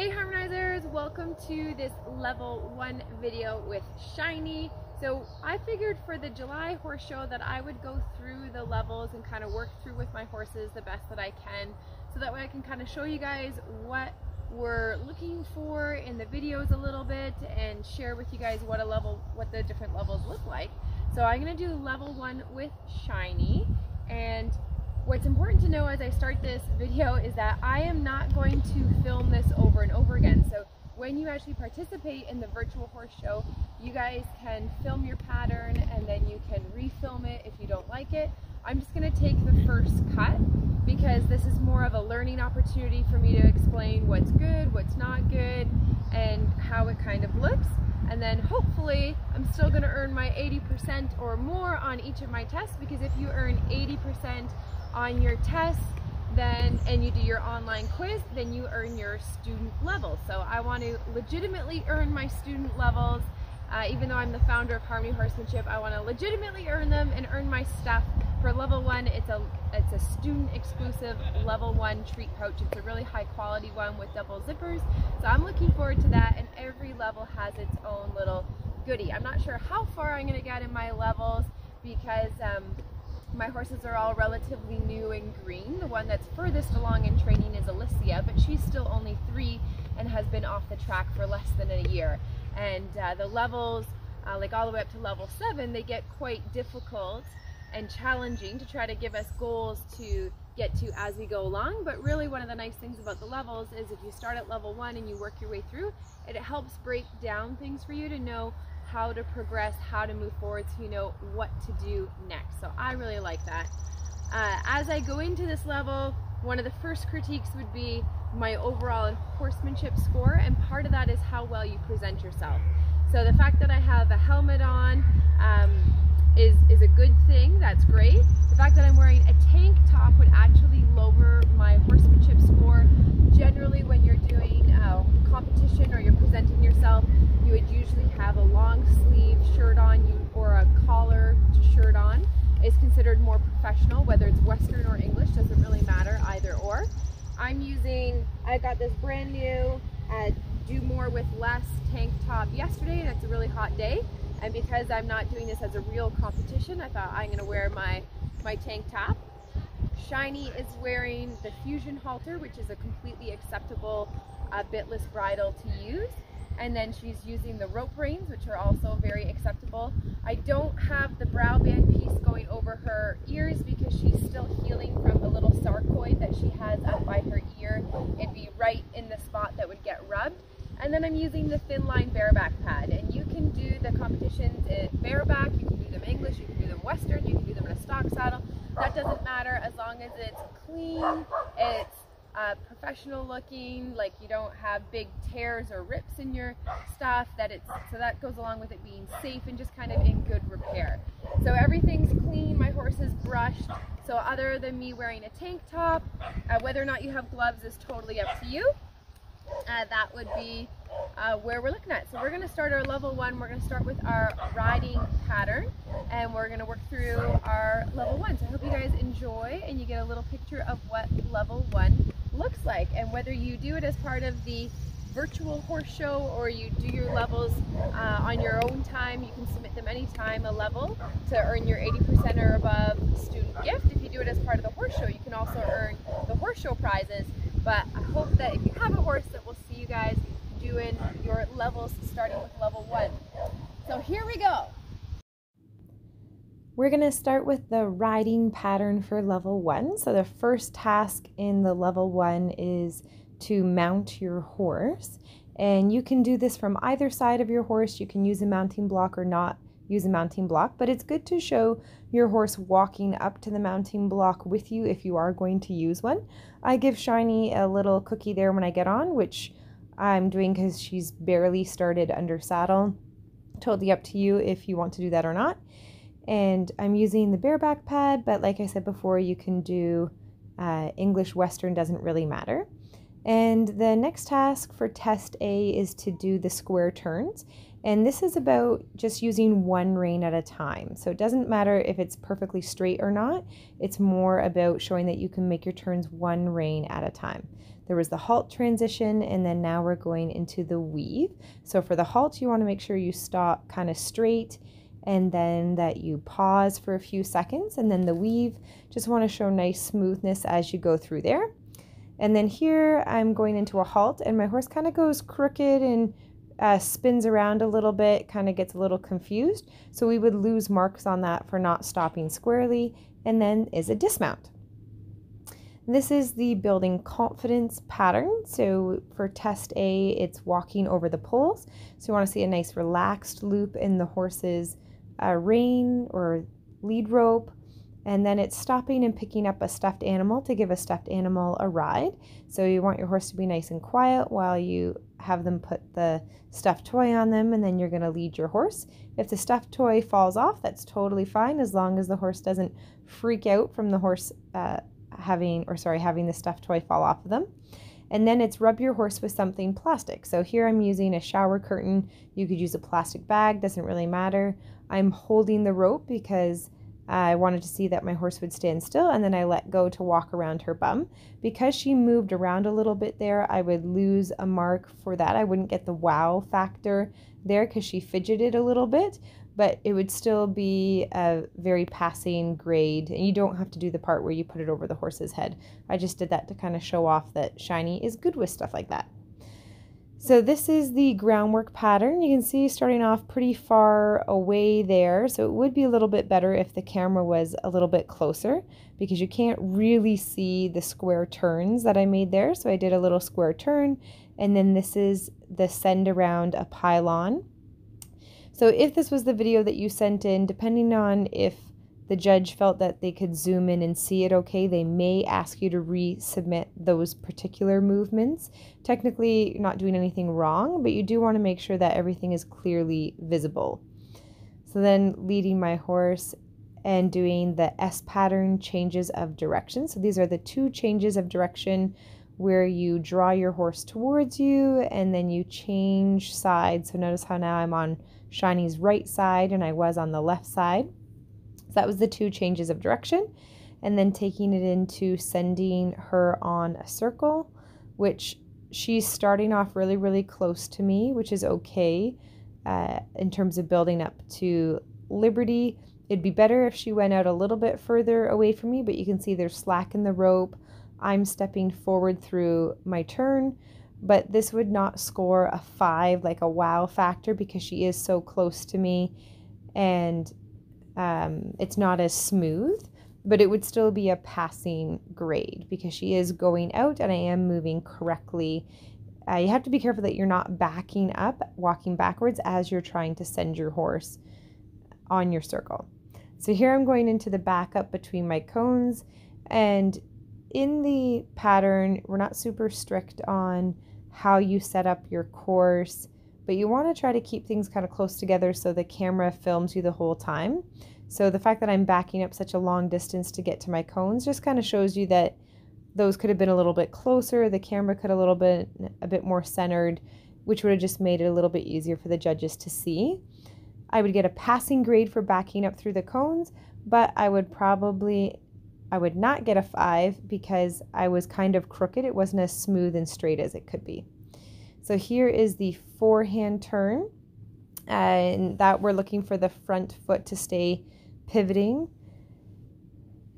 Hey harmonizers, welcome to this level 1 video with Shiney. So I figured for the July horse show that I would go through the levels and kind of work through with my horses the best that I can, so that way I can kind of show you guys what we're looking for in the videos a little bit and share with you guys what the different levels look like. So I'm going to do level 1 with Shiney, and what's important to know as I start this video is that I am not going to film this over and over again. So when you actually participate in the virtual horse show, you guys can film your pattern and then you can refilm it if you don't like it. I'm just going to take the first cut because this is more of a learning opportunity for me to explain what's good, what's not good, and how it kind of looks. And then hopefully I'm still going to earn my 80% or more on each of my tests, because if you earn 80% on your tests and you do your online quiz, then you earn your student level. So I want to legitimately earn my student levels. Even though I'm the founder of Harmony Horsemanship, I want to legitimately earn them and earn my stuff. For level 1, it's a student exclusive level 1 treat pouch. It's a really high quality one with double zippers. So I'm looking forward to that, and every level has its own little goodie. I'm not sure how far I'm going to get in my levels because my horses are all relatively new and green. The one that's furthest along in training is Alicia, but she's still only 3 and has been off the track for less than a year. And the levels, like all the way up to level 7, they get quite difficult and challenging to try to give us goals to get to as we go along. But really one of the nice things about the levels is if you start at level 1 and you work your way through, it helps break down things for you to know how to progress, how to move forward, so you know what to do next. So I really like that. As I go into this level, one of the first critiques would be my overall horsemanship score, and part of that is how well you present yourself. So the fact that I have a helmet on is a good thing. That's great. The fact that I'm wearing a tank top would actually lower my horsemanship score. Generally, when you're doing competition or you're presenting yourself, you would usually have a long sleeve shirt on, or a collar shirt on. Is considered more professional, whether it's Western or English, doesn't really matter, either or. I got this brand new Do More With Less tank top yesterday, and it's a really hot day. And because I'm not doing this as a real competition, I thought I'm gonna wear my tank top. Shiney is wearing the Fusion halter, which is a completely acceptable bitless bridle to use. And then she's using the rope reins, which are also very acceptable. I don't have the brow band piece going over her ears because she's still healing from the little sarcoid that she has up by her ear. It'd be right in the spot that would get rubbed. And then I'm using the thinline bareback pad. And you can do the competitions in bareback, you can do them English, you can do them Western, you can do them in a stock saddle. That doesn't matter as long as it's clean, it's professional looking, like you don't have big tears or rips in your stuff, so that goes along with it being safe and just kind of in good repair. So everything's clean, my horse is brushed. So other than me wearing a tank top, whether or not you have gloves is totally up to you. That would be where we're looking at. So we're going to start our level 1. We're going to start with our riding pattern, and we're going to work through our level 1. So I hope you guys enjoy and you get a little picture of what level 1 looks like. And whether you do it as part of the virtual horse show or you do your levels on your own time, you can submit them anytime, a level, to earn your 80% or above student gift. If you do it as part of the horse show, you can also earn the horse show prizes. But I hope that if you have a horse, that we'll see you guys doing your levels starting with level 1. So here we go. We're going to start with the riding pattern for level 1. So the first task in the level 1 is to mount your horse. And you can do this from either side of your horse. You can use a mounting block or not use a mounting block, but it's good to show your horse walking up to the mounting block with you if you are going to use one. I give Shiney a little cookie there when I get on, which I'm doing because she's barely started under saddle. Totally up to you if you want to do that or not. And I'm using the bareback pad, but like I said before, you can do English, Western, doesn't really matter. And the next task for test A is to do the square turns. And this is about just using one rein at a time. So it doesn't matter if it's perfectly straight or not. It's more about showing that you can make your turns one rein at a time. There was the halt transition, and then now we're going into the weave. So for the halt, you want to make sure you stop kind of straight, and then that you pause for a few seconds. And then the weave, just want to show nice smoothness as you go through there. And then here I'm going into a halt, and my horse kind of goes crooked and spins around a little bit, kind of gets a little confused. So we would lose marks on that for not stopping squarely, and then is a dismount. This is the building confidence pattern. So for test A, it's walking over the poles. So you want to see a nice relaxed loop in the horse's rein or lead rope. And then it's stopping and picking up a stuffed animal to give a stuffed animal a ride. So you want your horse to be nice and quiet while you have them put the stuffed toy on them, and then you're going to lead your horse. If the stuffed toy falls off, that's totally fine, as long as the horse doesn't freak out from the horse having the stuffed toy fall off of them. And then it's rub your horse with something plastic. So here I'm using a shower curtain. You could use a plastic bag, doesn't really matter. I'm holding the rope because I wanted to see that my horse would stand still, and then I let go to walk around her bum. Because she moved around a little bit there, I would lose a mark for that. I wouldn't get the wow factor there because she fidgeted a little bit, but it would still be a very passing grade, and you don't have to do the part where you put it over the horse's head. I just did that to kind of show off that Shiney is good with stuff like that. So this is the groundwork pattern. You can see starting off pretty far away there. So it would be a little bit better if the camera was a little bit closer, because you can't really see the square turns that I made there. So I did a little square turn, and then this is the send around a pylon. So if this was the video that you sent in, depending on if the judge felt that they could zoom in and see it okay, they may ask you to resubmit those particular movements. Technically, you're not doing anything wrong, but you do want to make sure that everything is clearly visible. So then leading my horse and doing the S pattern changes of direction. So these are the two changes of direction where you draw your horse towards you and then you change sides. So notice how now I'm on Shiney's right side and I was on the left side. So that was the two changes of direction, and then taking it into sending her on a circle, which she's starting off really, really close to me, which is okay in terms of building up to liberty. It'd be better if she went out a little bit further away from me, but you can see there's slack in the rope. I'm stepping forward through my turn, but this would not score a 5, like a wow factor, because she is so close to me, and it's not as smooth, but it would still be a passing grade because she is going out and I am moving correctly. You have to be careful that you're not backing up, walking backwards as you're trying to send your horse on your circle. So here I'm going into the backup between my cones, and in the pattern, we're not super strict on how you set up your course, but you want to try to keep things kind of close together so the camera films you the whole time. So the fact that I'm backing up such a long distance to get to my cones just kind of shows you that those could have been a little bit closer. The camera could have a bit more centered, which would have just made it a little bit easier for the judges to see. I would get a passing grade for backing up through the cones, but I would not get a 5 because I was kind of crooked. It wasn't as smooth and straight as it could be. So here is the forehand turn, and that we're looking for the front foot to stay pivoting.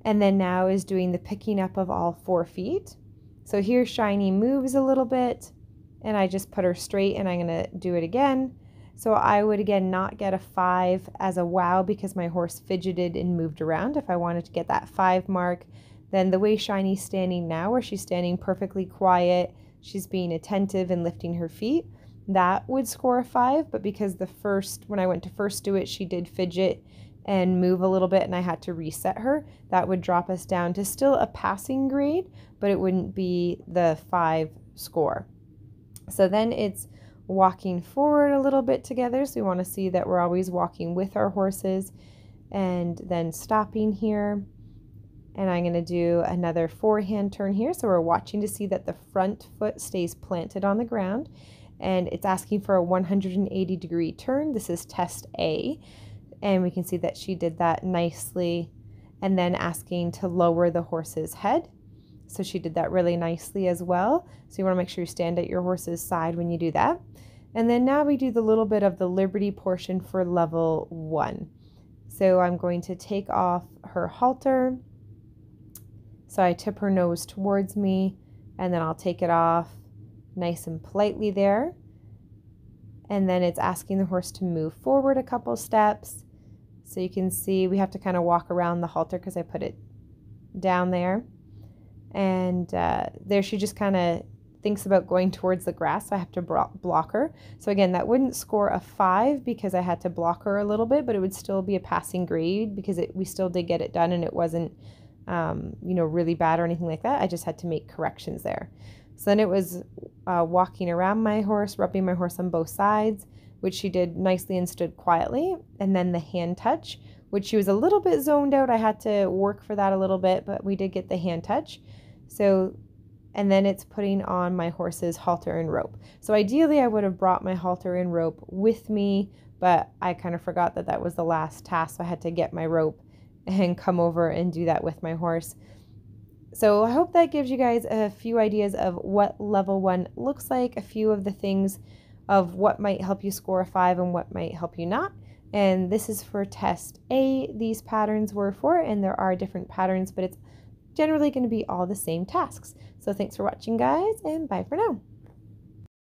And then now is doing the picking up of all 4 feet. So here Shiney moves a little bit, and I just put her straight, and I'm going to do it again. So I would again not get a 5 as a wow because my horse fidgeted and moved around. If I wanted to get that 5 mark, then the way Shiney's standing now, where she's standing perfectly quiet, she's being attentive and lifting her feet, that would score a 5. But because when I went to first do it, she did fidget and move a little bit and I had to reset her, that would drop us down to still a passing grade, but it wouldn't be the 5 score. So then it's walking forward a little bit together. So we want to see that we're always walking with our horses, and then stopping here. And I'm going to do another forehand turn here. So we're watching to see that the front foot stays planted on the ground. and it's asking for a 180-degree turn. This is test A, and we can see that she did that nicely, and then asking to lower the horse's head. So she did that really nicely as well. So you want to make sure you stand at your horse's side when you do that. And then now we do the little bit of the liberty portion for level 1. So I'm going to take off her halter. So I tip her nose towards me, and then I'll take it off nice and politely there. And then it's asking the horse to move forward a couple steps. So you can see we have to kind of walk around the halter because I put it down there. And there she just kind of thinks about going towards the grass, so I have to block her. So again, that wouldn't score a 5 because I had to block her a little bit, but it would still be a passing grade because we still did get it done, and it wasn't really bad or anything like that. I just had to make corrections there. So then it was walking around my horse, rubbing my horse on both sides, which she did nicely and stood quietly. And then the hand touch, which she was a little bit zoned out. I had to work for that a little bit, but we did get the hand touch. So, and then it's putting on my horse's halter and rope. So ideally I would have brought my halter and rope with me, but I kind of forgot that that was the last task. So I had to get my rope and come over and do that with my horse. So I hope that gives you guys a few ideas of what level 1 looks like, a few of the things of what might help you score a 5 and what might help you not. And this is for test A, these patterns were for, and there are different patterns, but it's generally going to be all the same tasks. So thanks for watching, guys, and bye for now.